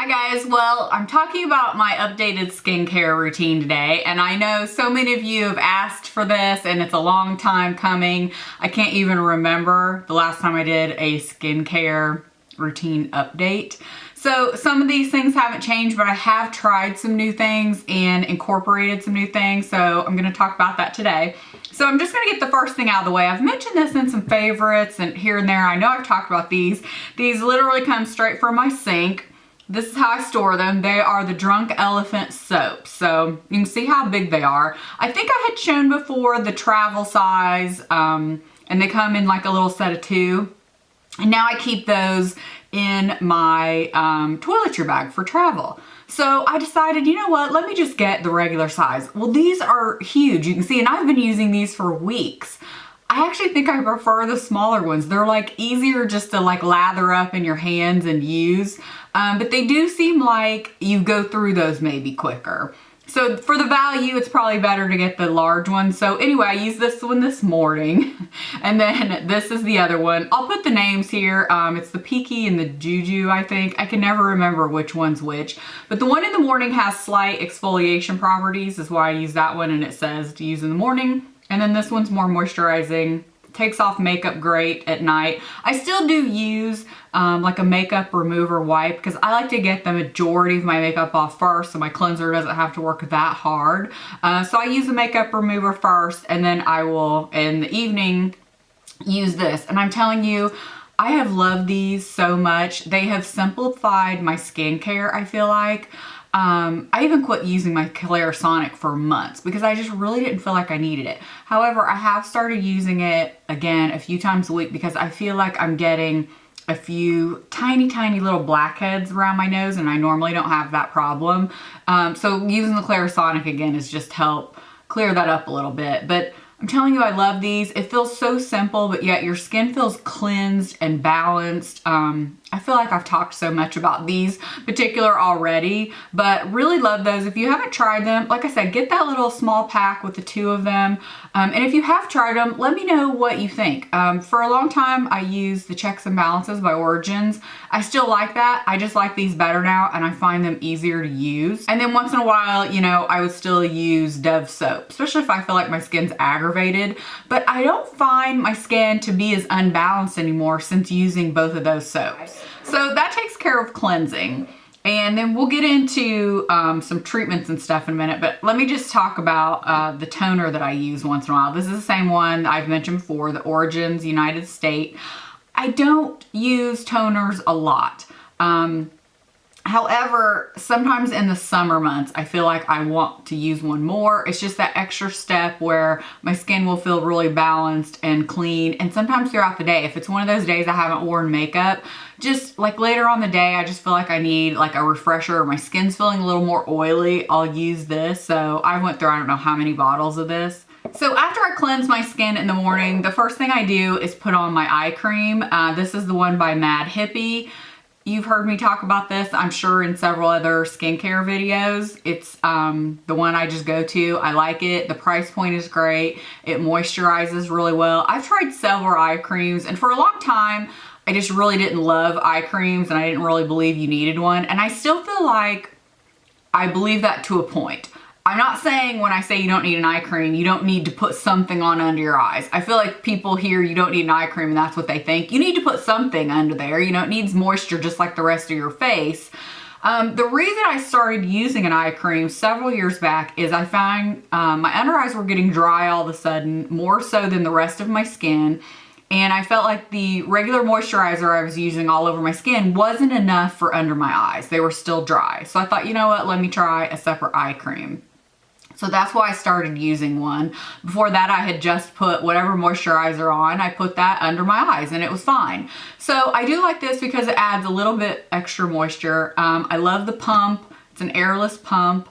Hi guys, well, I'm talking about my updated skincare routine today, and I know so many of you have asked for this and it's a long time coming. I can't even remember the last time I did a skincare routine update. So some of these things haven't changed, but I have tried some new things and incorporated some new things, so I'm gonna talk about that today. So I'm just gonna get the first thing out of the way. I've mentioned this in some favorites and here and there. I know I've talked about these. These literally come straight from my sink. This is how I store them. They are the Drunk Elephant soaps. So you can see how big they are. I think I had shown before the travel size, and they come in like a little set of 2. And now I keep those in my toiletry bag for travel. So I decided, you know what, let me just get the regular size. Well, these are huge, you can see, and I've been using these for weeks. I actually think I prefer the smaller ones. They're like easier just to like lather up in your hands and use. But they do seem like you go through those maybe quicker. So for the value, it's probably better to get the large one. So anyway, I used this one this morning. And then this is the other one. I'll put the names here. It's the Peaky and the Juju, I think. I can never remember which one's which. But the one in the morning has slight exfoliation properties. Is why I use that one, and it says to use in the morning. And then this one's more moisturizing. Takes off makeup great at night. I still do use like a makeup remover wipe because I like to get the majority of my makeup off first so my cleanser doesn't have to work that hard. So I use a makeup remover first, and then I will, in the evening, use this. And I'm telling you, I have loved these so much. They have simplified my skincare, I feel like. I even quit using my Clarisonic for months because I just really didn't feel like I needed it. However, I have started using it again a few times a week because I feel like I'm getting a few tiny little blackheads around my nose, and I normally don't have that problem. So using the Clarisonic again has just helped clear that up a little bit. But I'm telling you, I love these. It feels so simple, but yet your skin feels cleansed and balanced. I feel like I've talked so much about these particular already, but really love those. If you haven't tried them, like I said, get that little small pack with the 2 of them. And if you have tried them, let me know what you think. For a long time, I used the Checks and Balances by Origins. I still like that. I just like these better now, and I find them easier to use. And then once in a while, you know, I would still use Dove soap, especially if I feel like my skin's aggravated. But I don't find my skin to be as unbalanced anymore since using both of those soaps. So that takes care of cleansing. And then we'll get into some treatments and stuff in a minute, but let me just talk about the toner that I use once in a while. This is the same one I've mentioned before, the Origins United States. I don't use toners a lot. However, sometimes in the summer months, I feel like I want to use one more. It's just that extra step where my skin will feel really balanced and clean. And sometimes throughout the day, if it's one of those days I haven't worn makeup, just like later on the day, I just feel like I need like a refresher. My skin's feeling a little more oily. I'll use this. So I went through, I don't know how many bottles of this. So after I cleanse my skin in the morning, the first thing I do is put on my eye cream. This is the one by Mad Hippie. You've heard me talk about this, I'm sure, in several other skincare videos. It's the one I just go to. I like it. The price point is great. It moisturizes really well. I've tried several eye creams, and for a long time, I just really didn't love eye creams, and I didn't really believe you needed one. And I still feel like I believe that to a point. I'm not saying when I say you don't need an eye cream, you don't need to put something on under your eyes. I feel like people hear you don't need an eye cream and that's what they think. You need to put something under there. You know, it needs moisture just like the rest of your face. The reason I started using an eye cream several years back is I found my under eyes were getting dry all of a sudden, more so than the rest of my skin. And I felt like the regular moisturizer I was using all over my skin wasn't enough for under my eyes. They were still dry. So I thought, you know what, let me try a separate eye cream. So that's why I started using one. Before that, I had just put whatever moisturizer on. I put that under my eyes and it was fine. So I do like this because it adds a little bit extra moisture. I love the pump. It's an airless pump.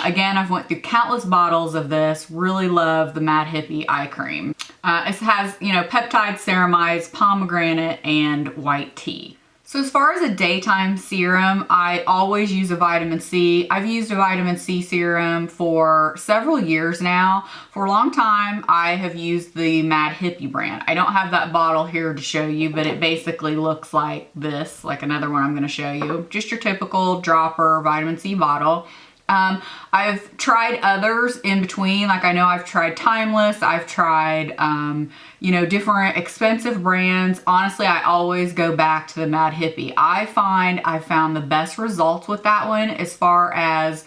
Again, I've went through countless bottles of this. Really love the Mad Hippie eye cream. It has, you know, peptide, ceramides, pomegranate, and white tea. So as far as a daytime serum, I always use a vitamin C. I've used a vitamin C serum for several years now. For a long time, I have used the Mad Hippie brand. I don't have that bottle here to show you, but it basically looks like this, like another one I'm going to show you. Just your typical dropper vitamin C bottle. I've tried others in between, like I know I've tried Timeless, I've tried, you know, different expensive brands. Honestly, I always go back to the Mad Hippie. I find I found the best results with that one as far as,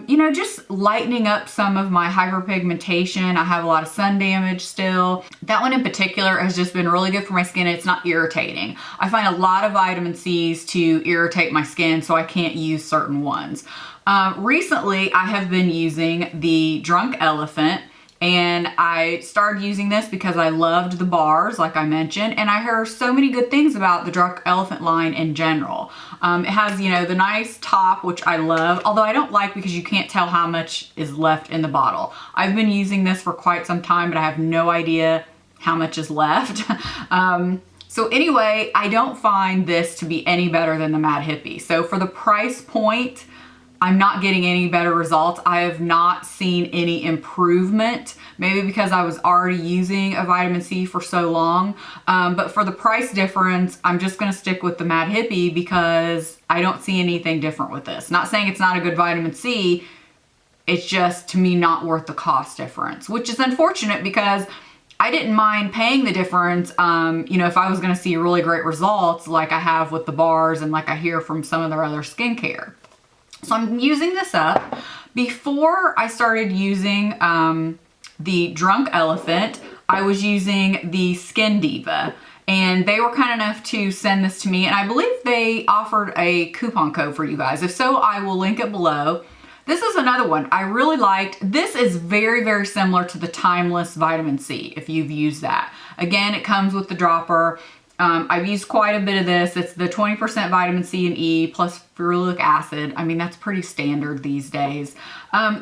you know, just lightening up some of my hyperpigmentation. I have a lot of sun damage still. That one in particular has just been really good for my skin. It's not irritating. I find a lot of vitamin C's to irritate my skin, so I can't use certain ones. Recently, I have been using the Drunk Elephant, and I started using this because I loved the bars, like I mentioned, and I heard so many good things about the Drunk Elephant line in general. It has, you know, the nice top, which I love, although I don't like because you can't tell how much is left in the bottle. I've been using this for quite some time, but I have no idea how much is left. So anyway, I don't find this to be any better than the Mad Hippie. So for the price point, I'm not getting any better results. I have not seen any improvement, maybe because I was already using a vitamin C for so long. But for the price difference, I'm just gonna stick with the Mad Hippie because I don't see anything different with this. Not saying it's not a good vitamin C, it's just to me not worth the cost difference, which is unfortunate because I didn't mind paying the difference, you know, if I was gonna see really great results like I have with the bars and like I hear from some of their other skincare. So I'm using this up. Before I started using the Drunk Elephant, I was using the Skin Diva, and they were kind enough to send this to me, and I believe they offered a coupon code for you guys. If so, I will link it below. This is another one I really liked. This is very, very similar to the Timeless Vitamin C, if you've used that. Again, it comes with the dropper. I've used quite a bit of this. It's the 20% vitamin C and E plus ferulic acid. I mean, that's pretty standard these days.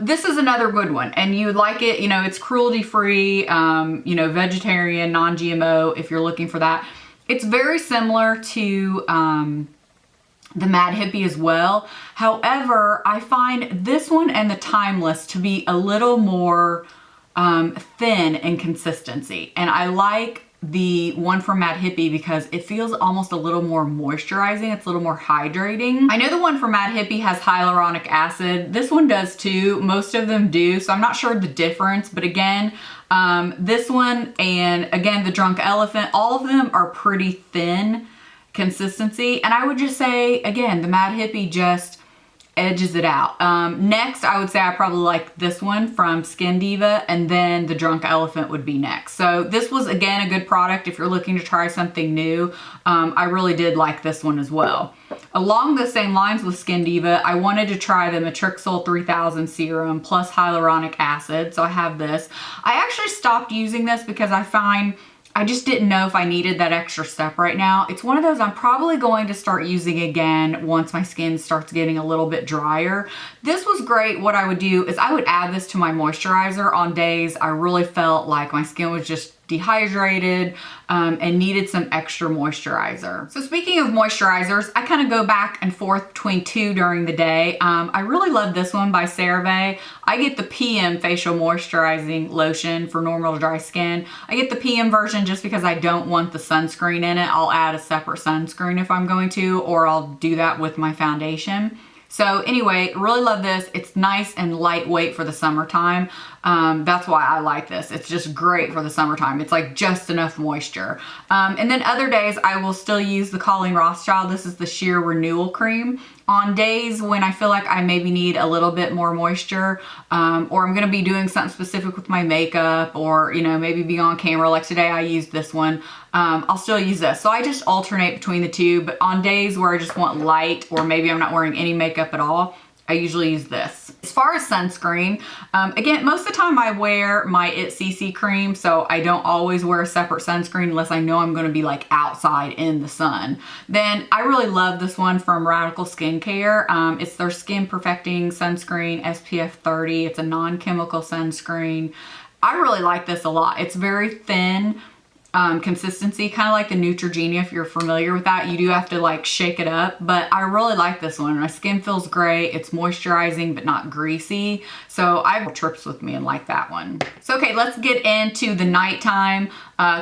This is another good one, and you would like it, you know, it's cruelty-free, you know, vegetarian, non-GMO if you're looking for that. It's very similar to the Mad Hippie as well. However, I find this one and the Timeless to be a little more thin in consistency, and I like the one from Mad Hippie because it feels almost a little more moisturizing. It's a little more hydrating. I know the one from Mad Hippie has hyaluronic acid. This one does too. Most of them do, so I'm not sure the difference, but again, this one and again the Drunk Elephant, all of them are pretty thin consistency, and I would just say again the Mad Hippie just edges it out. Next, I would say I probably like this one from Skin Diva, and then the Drunk Elephant would be next. So this was, again, a good product if you're looking to try something new. I really did like this one as well. Along the same lines with Skin Diva, I wanted to try the Matrixyl 3000 serum plus hyaluronic acid, so I have this. I actually stopped using this because I find I just didn't know if I needed that extra step right now. It's one of those I'm probably going to start using again once my skin starts getting a little bit drier. This was great. What I would do is I would add this to my moisturizer on days I really felt like my skin was just dehydrated and needed some extra moisturizer. So speaking of moisturizers, I kind of go back and forth between two during the day. I really love this one by CeraVe. I get the PM facial moisturizing lotion for normal dry skin. I get the PM version just because I don't want the sunscreen in it. I'll add a separate sunscreen if I'm going to, or I'll do that with my foundation. So anyway, really love this. It's nice and lightweight for the summertime. That's why I like this. It's just great for the summertime. It's like just enough moisture. And then other days I will still use the Colleen Rothschild. This is the Sheer Renewal Cream. On days when I feel like I maybe need a little bit more moisture, or I'm gonna be doing something specific with my makeup, or you know, maybe be on camera, like today I used this one, I'll still use this. So I just alternate between the two, but on days where I just want light, or maybe I'm not wearing any makeup at all, I usually use this. As far as sunscreen, again, most of the time I wear my It CC cream, so I don't always wear a separate sunscreen unless I know I'm gonna be like outside in the sun. Then I really love this one from Radical Skincare. It's their Skin Perfecting Sunscreen SPF 30. It's a non-chemical sunscreen. I really like this a lot. It's very thin. consistency, kind of like the Neutrogena. If you're familiar with that, you do have to like shake it up, but I really like this one. My skin feels great. It's moisturizing but not greasy, so I have trips with me and like that one. So okay, let's get into the nighttime.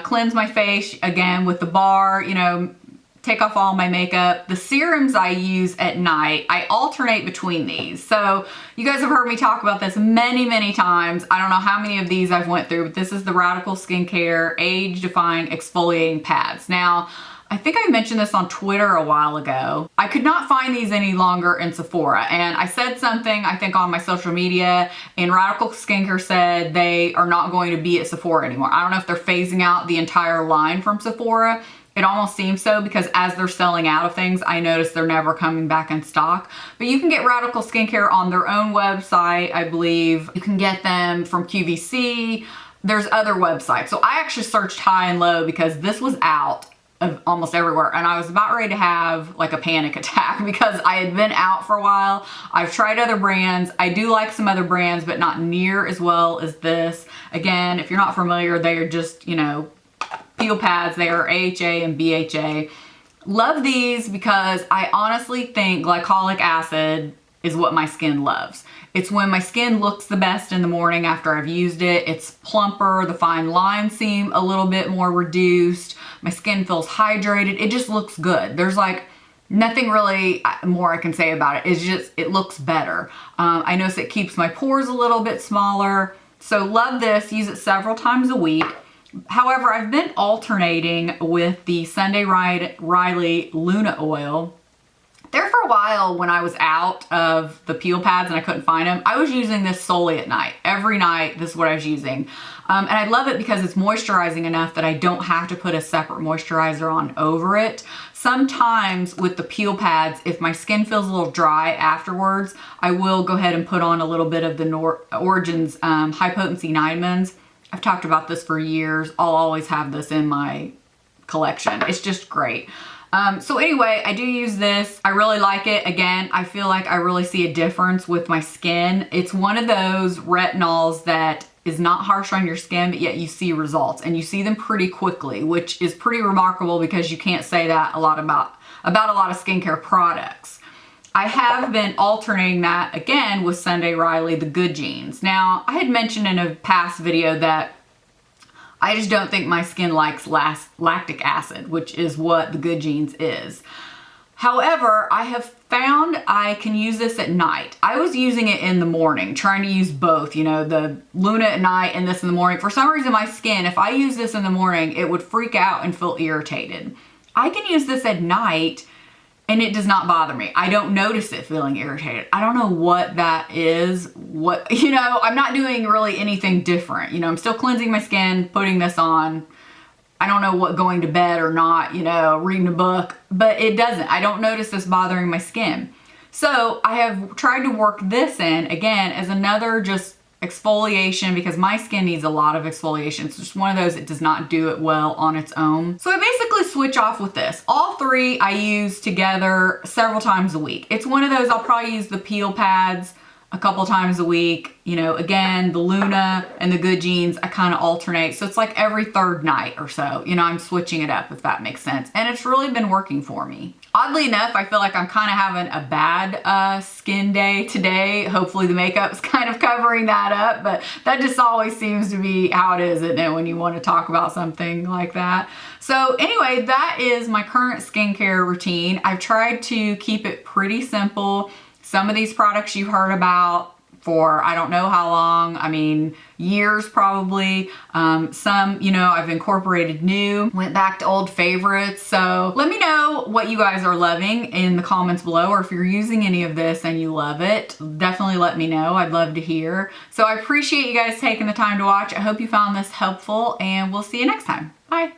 Cleanse my face again with the bar, you know, take off all my makeup. The serums I use at night, I alternate between these. So you guys have heard me talk about this many times. I don't know how many of these I've went through, but this is the Radical Skincare Age Defying Exfoliating Pads. Now, I think I mentioned this on Twitter a while ago. I could not find these any longer in Sephora, and I said something, I think, on my social media, and Radical Skincare said they are not going to be at Sephora anymore. I don't know if they're phasing out the entire line from Sephora. It almost seems so, because as they're selling out of things, I notice they're never coming back in stock. But you can get Radical Skincare on their own website, I believe. You can get them from QVC. There's other websites. So I actually searched high and low because this was out of almost everywhere, and I was about ready to have like a panic attack because I had been out for a while. I've tried other brands. I do like some other brands, but not near as well as this. Again, if you're not familiar, they are just, you know, peel pads. They are AHA and BHA. Love these because I honestly think glycolic acid is what my skin loves. It's when my skin looks the best in the morning after I've used it. It's plumper, the fine lines seem a little bit more reduced, my skin feels hydrated, it just looks good. There's like nothing really more I can say about it. It's just, it looks better. I notice it keeps my pores a little bit smaller. So love this, use it several times a week. However, I've been alternating with the Sunday Riley Luna Oil. There for a while when I was out of the peel pads and I couldn't find them, I was using this solely at night. Every night, this is what I was using. And I love it because it's moisturizing enough that I don't have to put a separate moisturizer on over it. Sometimes with the peel pads, if my skin feels a little dry afterwards, I will go ahead and put on a little bit of the Origins High Potency Niacinamide. I've talked about this for years. I'll always have this in my collection. It's just great. So anyway, I do use this. I really like it. Again, I feel like I really see a difference with my skin. It's one of those retinols that is not harsh on your skin, but yet you see results, and you see them pretty quickly, which is pretty remarkable because you can't say that a lot about a lot of skincare products. I have been alternating that again with Sunday Riley, the Good Genes. Now, I had mentioned in a past video that I just don't think my skin likes lactic acid, which is what the Good Genes is. However, I have found I can use this at night. I was using it in the morning, trying to use both, you know, the Luna at night and this in the morning. For some reason, my skin, if I use this in the morning, it would freak out and feel irritated. I can use this at night and it does not bother me. I don't notice it feeling irritated. I don't know what that is. You know, I'm not doing really anything different. You know, I'm still cleansing my skin, putting this on. I don't know what going to bed or not, you know, reading a book, but it doesn't. I don't notice this bothering my skin. So I have tried to work this in again as another just exfoliation because my skin needs a lot of exfoliation. It's just one of those, it does not do it well on its own. So I basically switch off with this. All three I use together several times a week. It's one of those, I'll probably use the peel pads a couple times a week. You know, again, the Luna and the Good Genes, I kind of alternate. So it's like every third night or so, you know, I'm switching it up, if that makes sense. And it's really been working for me. Oddly enough, I feel like I'm kind of having a bad skin day today. Hopefully the makeup's kind of covering that up, but that just always seems to be how it is, isn't it, when you want to talk about something like that. So anyway, that is my current skincare routine. I've tried to keep it pretty simple. Some of these products you've heard about for I don't know how long, I mean years probably. Some, you know, I've incorporated new, went back to old favorites. So let me know what you guys are loving in the comments below, or if you're using any of this and you love it, definitely let me know. I'd love to hear. So I appreciate you guys taking the time to watch. I hope you found this helpful, and we'll see you next time. Bye.